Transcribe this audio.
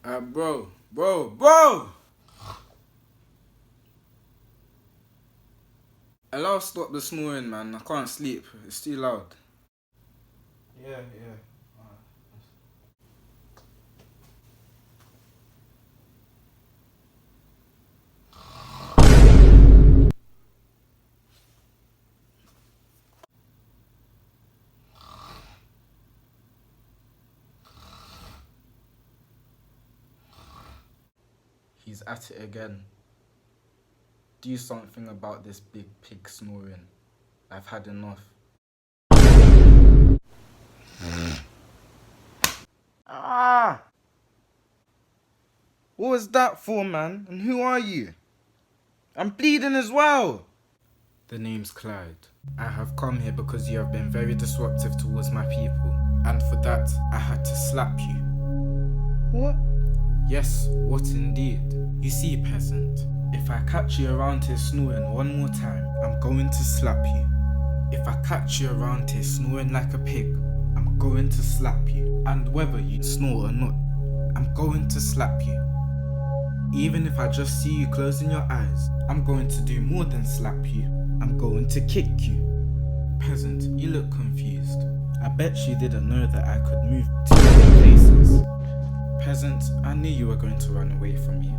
Bro! Allow stop the snoring, man. I can't sleep. It's too loud. Yeah. He's at it again. Do something about this big pig snoring. I've had enough. Ah! What was that for, man? And who are you? I'm bleeding as well! The name's Clyde. I have come here because you have been very disruptive towards my people. And for that, I had to slap you. What? Yes, what indeed? You see, peasant, if I catch you around here snoring one more time, I'm going to slap you. If I catch you around here snoring like a pig, I'm going to slap you. And whether you snore or not, I'm going to slap you. Even if I just see you closing your eyes, I'm going to do more than slap you. I'm going to kick you. Peasant, you look confused. I bet you didn't know that I could move to other places. Peasant, I knew you were going to run away from me.